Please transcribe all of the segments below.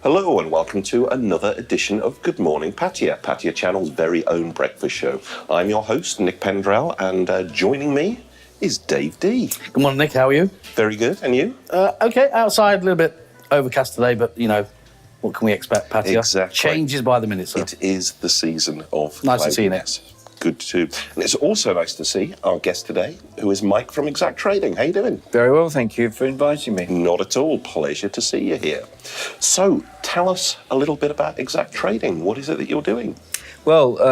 Hello and welcome to another edition of Good Morning Pattaya, Pattaya Channel's very own breakfast show. I'm your host, Nick Pendrell, and joining me is Dave D. Good morning, Nick. How are you? Very good. And you? Okay, outside a little bit overcast today, but, you know, what can we expect, Pattaya? Exactly. Changes by the minute, sir. It is the season of Nice to see you, Nick. cloudiness. Good too. And it's also nice to see our guest today, who is Mike from Exact Trading. How you doing? Very well, thank you for inviting me. Not at all. Pleasure to see you here. So, tell us a little bit about Exact Trading. What is it that you're doing? Well,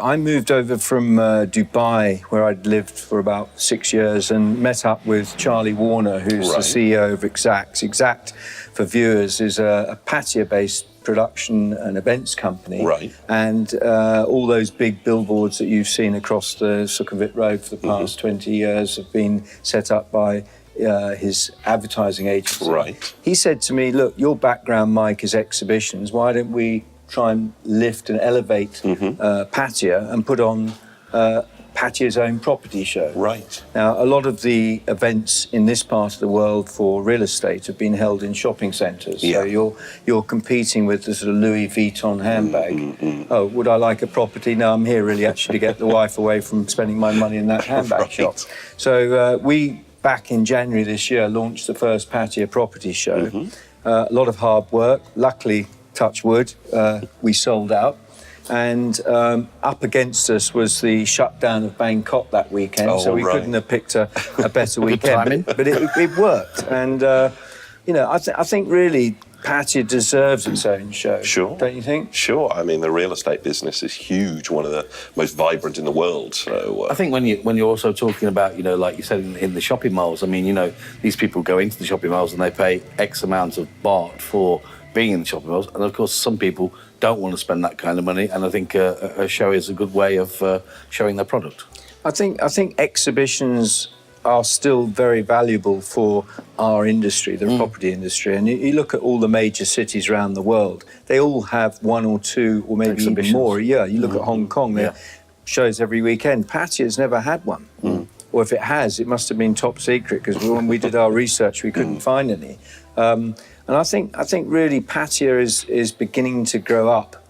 I moved over from Dubai, where I'd lived for about 6 years, and met up with Charlie Warner, who's the CEO of Exact. Exact, for viewers, is a Pattaya-based production and events company. Right. And all those big billboards that you've seen across the Sukhumvit Road for the past 20 years have been set up by his advertising agency. Right. He said to me, look, your background, Mike, is exhibitions. Why don't we try and lift and elevate Pattaya and put on Pattaya's own property show? Right. Now, a lot of the events in this part of the world for real estate have been held in shopping centres. Yeah. So you're competing with the sort of Louis Vuitton handbag. Oh, would I like a property? No, I'm here really actually to get the wife away from spending my money in that handbag shop. So we, back in January this year, launched the first Pattaya property show. A lot of hard work. Luckily, touch wood, we sold out. And up against us was the shutdown of Bangkok that weekend, so we couldn't have picked a better weekend. But it worked. And, you know, I think really Pattaya deserves its own show. Sure. Don't you think? Sure. I mean, the real estate business is huge, one of the most vibrant in the world. So I think when you're also talking about, you know, like you said in the shopping malls, I mean, you know, these people go into the shopping malls and they pay X amount of baht for being in the shopping malls, and of course some people don't want to spend that kind of money, and I think a show is a good way of showing their product. I think exhibitions are still very valuable for our industry, the property industry. And you look at all the major cities around the world, they all have one or two or maybe even more a year. You look at Hong Kong, there are shows every weekend. Pattaya's never had one. Or if it has, it must have been top secret, because when we did our research, we couldn't find any. And I think really Pattaya is beginning to grow up.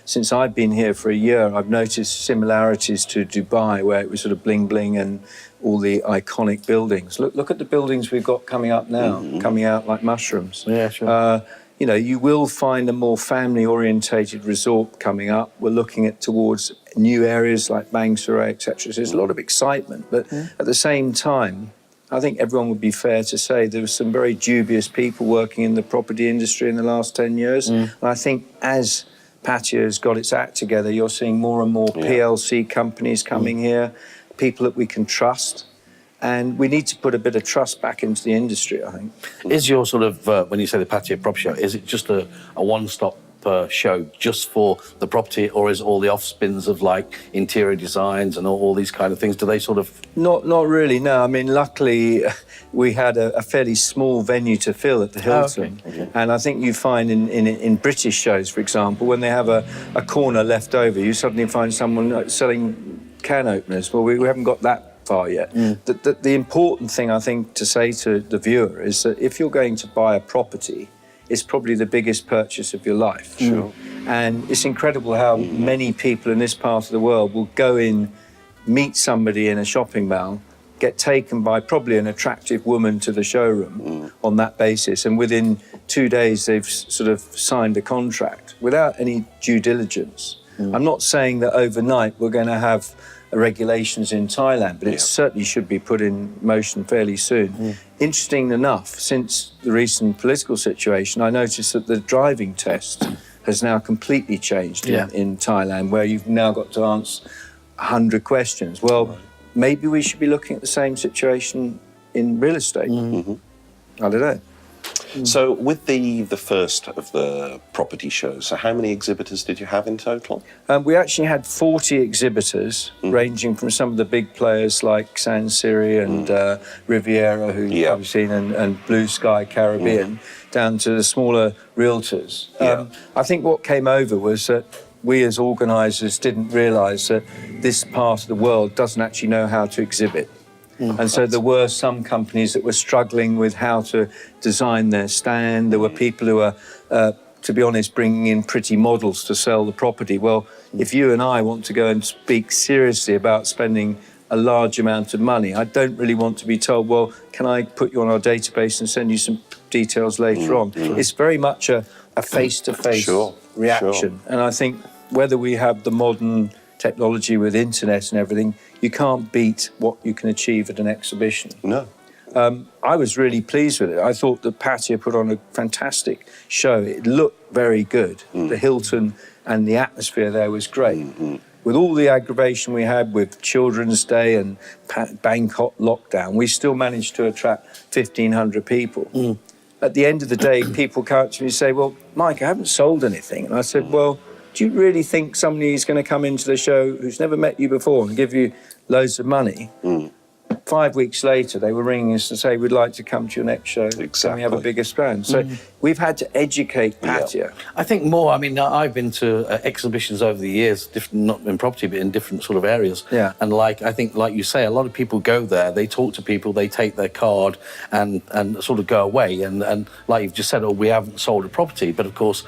Since I've been here for a year, I've noticed similarities to Dubai, where it was sort of bling bling and all the iconic buildings. Look at the buildings we've got coming up now, coming out like mushrooms. Yeah, sure. You know, you will find a more family-orientated resort coming up. We're looking at towards new areas like Bangsar, etc. So there's a lot of excitement, but at the same time, I think everyone would be fair to say there were some very dubious people working in the property industry in the last 10 years. And I think as Pattaya has got its act together, you're seeing more and more PLC companies coming here, people that we can trust. And we need to put a bit of trust back into the industry, I think. Is your sort of, when you say the Pattaya Prop Show, is it just a one-stop show just for the property, or is all the off-spins of like interior designs and all these kind of things, do they sort of... Not really, no. I mean, luckily, we had a fairly small venue to fill at the Hilton. And I think you find in British shows, for example, when they have a corner left over, you suddenly find someone selling can openers. Well, we haven't got that far yet. The important thing, I think, to say to the viewer is that if you're going to buy a property, it's probably the biggest purchase of your life. Sure. And it's incredible how many people in this part of the world will go in, meet somebody in a shopping mall, get taken by probably an attractive woman to the showroom on that basis, and within 2 days they've sort of signed a contract without any due diligence. I'm not saying that overnight we're going to have regulations in Thailand, but it certainly should be put in motion fairly soon. Interesting enough, since the recent political situation, I noticed that the driving test has now completely changed in Thailand, where you've now got to answer 100 questions. Well, maybe we should be looking at the same situation in real estate. I don't know. So with the first of the property shows, so how many exhibitors did you have in total? We actually had 40 exhibitors, ranging from some of the big players like Sansiri and Riviera, who you've probably seen, and Blue Sky Caribbean, down to the smaller realtors. I think what came over was that we as organisers didn't realise that this part of the world doesn't actually know how to exhibit. And so there were some companies that were struggling with how to design their stand. There were people who were to be honest, bringing in pretty models to sell the property. Well, if you and I want to go and speak seriously about spending a large amount of money, I don't really want to be told, well, can I put you on our database and send you some details later on? It's very much a face-to-face reaction. And I think whether we have the modern technology with internet and everything, you can't beat what you can achieve at an exhibition. No. I was really pleased with it. I thought that Pattaya put on a fantastic show. It looked very good. The Hilton and the atmosphere there was great. With all the aggravation we had with Children's Day and Bangkok lockdown, we still managed to attract 1,500 people. At the end of the day, people come to me and say, well, Mike, I haven't sold anything. And I said, well, do you really think somebody is going to come into the show who's never met you before and give you loads of money? 5 weeks later, they were ringing us to say, we'd like to come to your next show. Can we have a bigger stand? So we've had to educate Pattaya. I think more, I mean, I've been to exhibitions over the years, different, not in property, but in different sort of areas. Yeah. And like, I think, like you say, a lot of people go there, they talk to people, they take their card and sort of go away. And like you've just said, oh, we haven't sold a property. But of course,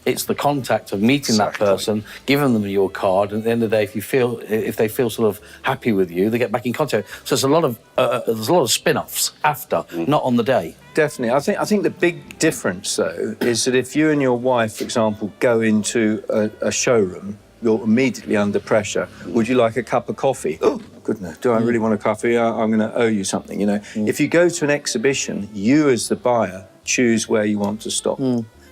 it's the contact of meeting that person, giving them your card, and at the end of the day, if they feel sort of happy with you, they get back in contact. So there's a lot of spin-offs after, not on the day. Definitely. I think the big difference, though, is that if you and your wife, for example, go into a showroom, you're immediately under pressure. Would you like a cup of coffee? Oh, goodness, do I really want a coffee? I'm going to owe you something, you know. If you go to an exhibition, you as the buyer choose where you want to stop.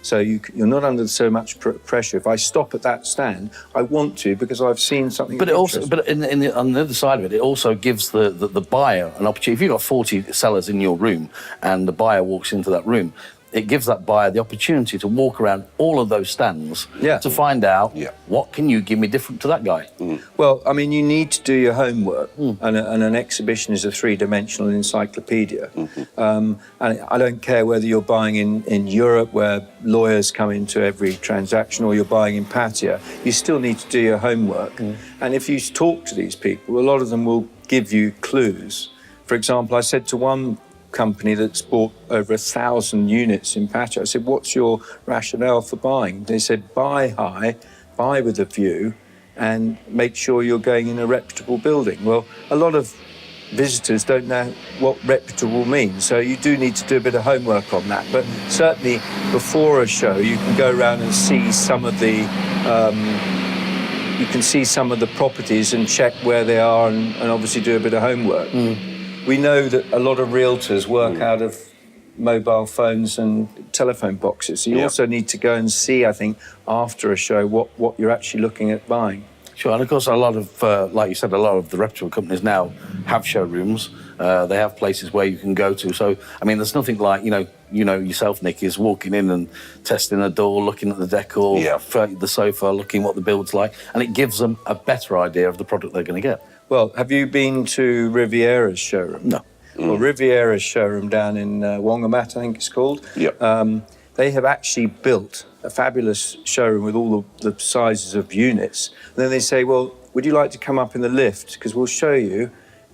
So you're not under so much pressure. If I stop at that stand, I want to because I've seen something. But it also, but on the other side of it, it also gives the buyer an opportunity. If you've got 40 sellers in your room and the buyer walks into that room, it gives that buyer the opportunity to walk around all of those stands to find out what can you give me different to that guy. Well, I mean, you need to do your homework, and an exhibition is a three-dimensional encyclopedia. And I don't care whether you're buying in Europe, where lawyers come into every transaction, or you're buying in Pattaya, you still need to do your homework. And if you talk to these people, a lot of them will give you clues. For example, I said to one company that's bought over 1,000 units in Pattaya, I said, what's your rationale for buying? They said, buy high, buy with a view, and make sure you're going in a reputable building. Well, a lot of visitors don't know what reputable means, so you do need to do a bit of homework on that. But certainly before a show, you can go around and see some of the properties and check where they are, and obviously do a bit of homework. We know that a lot of realtors work out of mobile phones and telephone boxes. So you also need to go and see, I think, after a show, what you're actually looking at buying. Sure, and of course, a lot of, like you said, a lot of the reputable companies now have showrooms. They have places where you can go to. So, I mean, there's nothing like, you know yourself, Nick, is walking in and testing a door, looking at the decor, the sofa, looking what the build's like, and it gives them a better idea of the product they're going to get. Well, have you been to Riviera's showroom? No. Well, Riviera's showroom down in Wongamat, I think it's called. They have actually built a fabulous showroom with all the sizes of units. And then they say, well, would you like to come up in the lift? Because we'll show you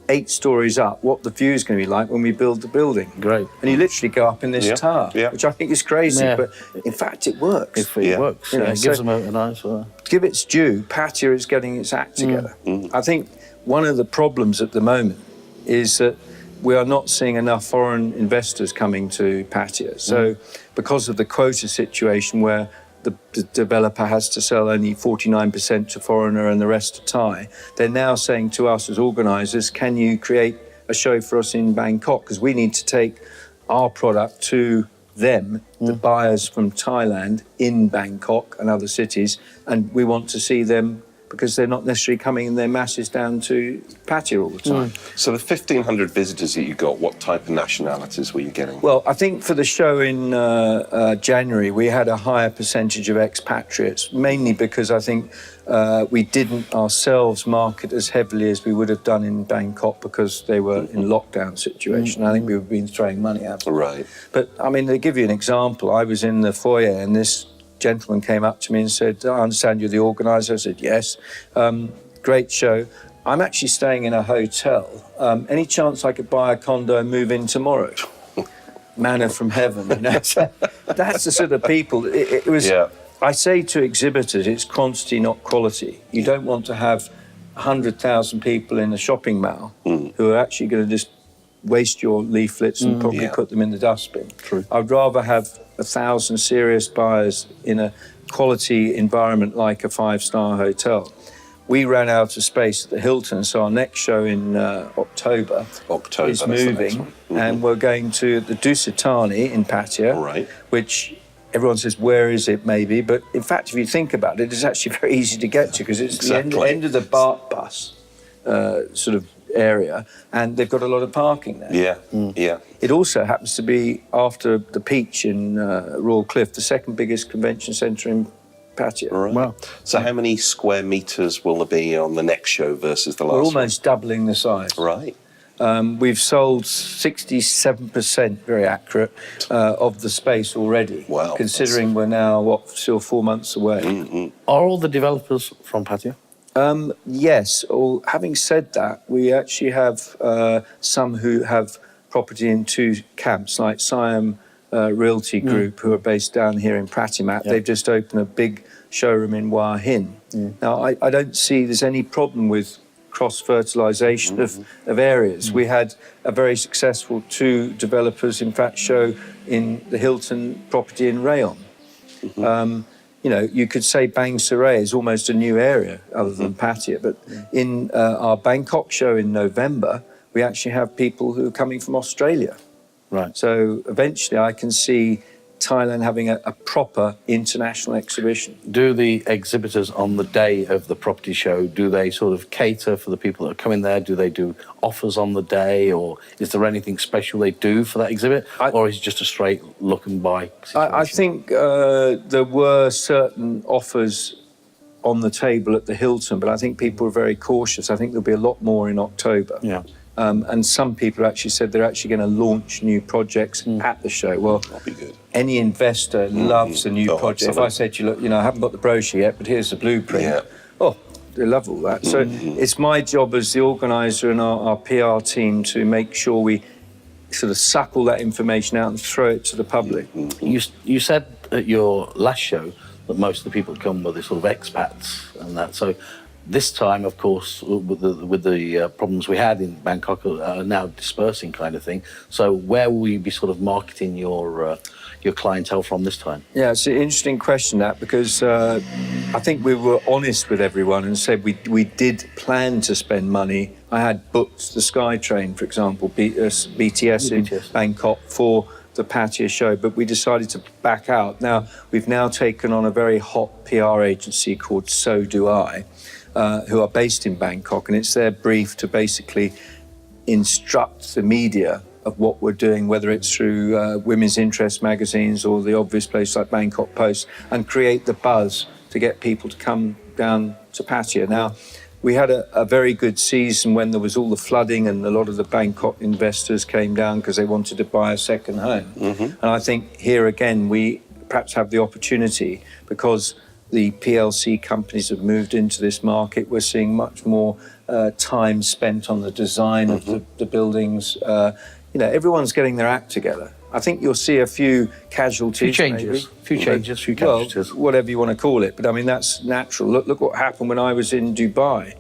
8 stories up what the view is going to be like when we build the building. Great. And you literally go up in this tower, which I think is crazy, but in fact it works. It works. You know, it gives them a nice... To give its due, Pattaya is getting its act together. I think one of the problems at the moment is that we are not seeing enough foreign investors coming to Pattaya. So because of the quota situation where the developer has to sell only 49% to foreigner and the rest to Thai, they're now saying to us as organisers, can you create a show for us in Bangkok? Because we need to take our product to them, the buyers from Thailand in Bangkok and other cities, and we want to see them because they're not necessarily coming in their masses down to Pattaya all the time. So the 1,500 visitors that you got, what type of nationalities were you getting? Well, I think for the show in January, we had a higher percentage of expatriates, mainly because I think we didn't ourselves market as heavily as we would have done in Bangkok because they were in lockdown situation. I think we would have been throwing money at them. Right. But, I mean, to give you an example, I was in the foyer and this gentleman came up to me and said, I understand you're the organiser. I said, yes. Great show. I'm actually staying in a hotel. Any chance I could buy a condo and move in tomorrow? Manna from heaven, you know. that's the sort of people. It was. Yeah. I say to exhibitors, it's quantity, not quality. You don't want to have 100,000 people in a shopping mall who are actually going to just waste your leaflets and probably put them in the dustbin. True. I'd rather have 1,000 serious buyers in a quality environment like a five-star hotel. We ran out of space at the Hilton, so our next show in October is moving, and we're going to the Dusitani in Pattaya, which everyone says, where is it, maybe? But in fact, if you think about it, it's actually very easy to get to because it's the end of the BART bus sort of area, and they've got a lot of parking there. Yeah. It also happens to be, after the Peach in Royal Cliff, the second biggest convention centre in Pattaya. Right. Wow. So how many square metres will there be on the next show versus the last We're one? almost doubling the size. Right. We've sold 67%, very accurate, of the space already. Wow. Considering we're now, still 4 months away. Are all the developers from Pattaya? Yes. Having said that, we actually have some who have property in two camps, like Siam Realty Group, who are based down here in Pratimat. They've just opened a big showroom in Hua Hin. Now, I don't see there's any problem with cross-fertilisation of areas. We had a very successful two developers, in fact, show in the Hilton property in Rayon. You know, you could say Bang Saray is almost a new area other than Pattaya, but in our Bangkok show in November, we actually have people who are coming from Australia. Right. So eventually I can see Thailand having a proper international exhibition. Do the exhibitors on the day of the property show, do they sort of cater for the people that are coming there? Do they do offers on the day, or is there anything special they do for that exhibit? Or is it just a straight look and buy situation? I think there were certain offers on the table at the Hilton, but I think people are very cautious. I think there'll be a lot more in October. Yeah. And some people actually said they're actually going to launch new projects at the show. Well, That'll be good. Any investor loves a new project. Absolutely. If I said to you, look, you know, I haven't got the brochure yet, but here's the blueprint. Yeah. Oh, they love all that. So it's my job as the organiser and our PR team to make sure we sort of suck all that information out and throw it to the public. You said at your last show that most of the people that come were the sort of expats and that. So this time, of course, with the problems we had in Bangkok are now dispersing kind of thing. So where will you be sort of marketing your clientele from this time? Yeah, it's an interesting question, that, because I think we were honest with everyone and said we did plan to spend money. I had booked the SkyTrain, for example, BTS in Bangkok for the Pattaya show, but we decided to back out. Now, we've now taken on a very hot PR agency called So Do I, who are based in Bangkok, and it's their brief to basically instruct the media of what we're doing, whether it's through women's interest magazines or the obvious place like Bangkok Post, and create the buzz to get people to come down to Pattaya. Now, we had a very good season when there was all the flooding and a lot of the Bangkok investors came down because they wanted to buy a second home. And I think here again, we perhaps have the opportunity, because the PLC companies have moved into this market. We're seeing much more time spent on the design of the buildings. You know, everyone's getting their act together. I think you'll see a few casualties. Few casualties. Well, whatever you want to call it. But I mean, that's natural. Look what happened when I was in Dubai.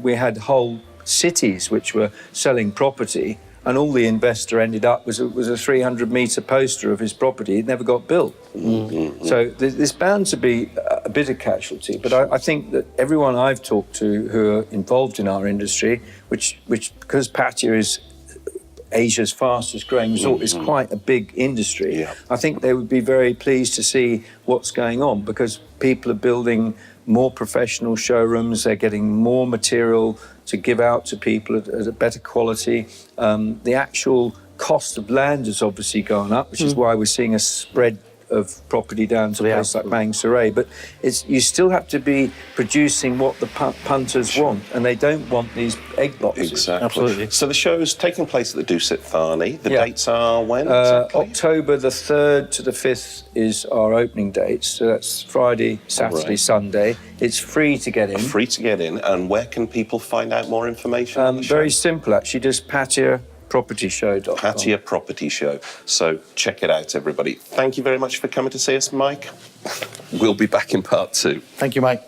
We had whole cities which were selling property, and all the investor ended up was a 300-metre poster of his property. It never got built. So there's bound to be a bit of casualty. But I think that everyone I've talked to who are involved in our industry, which because Pattaya is Asia's fastest growing resort, is quite a big industry. I think they would be very pleased to see what's going on, because people are building more professional showrooms. They're getting more material to give out to people at a better quality. The actual cost of land has obviously gone up, which is why we're seeing a spread of property down to a place like Bang Saray. But you still have to be producing what the punters want, and they don't want these egg boxes. Exactly. Absolutely. So the show's taking place at the Dusit Thani. The dates are when? Exactly? October the 3rd to the 5th is our opening dates. So that's Friday, Saturday, Sunday. It's free to get in. Free to get in. And where can people find out more information on the show? Very simple, actually. Just Pattaya PattiaPropertyShow.com. Pattaya Property Show. So check it out, everybody. Thank you very much for coming to see us, Mike. We'll be back in part 2. Thank you, Mike.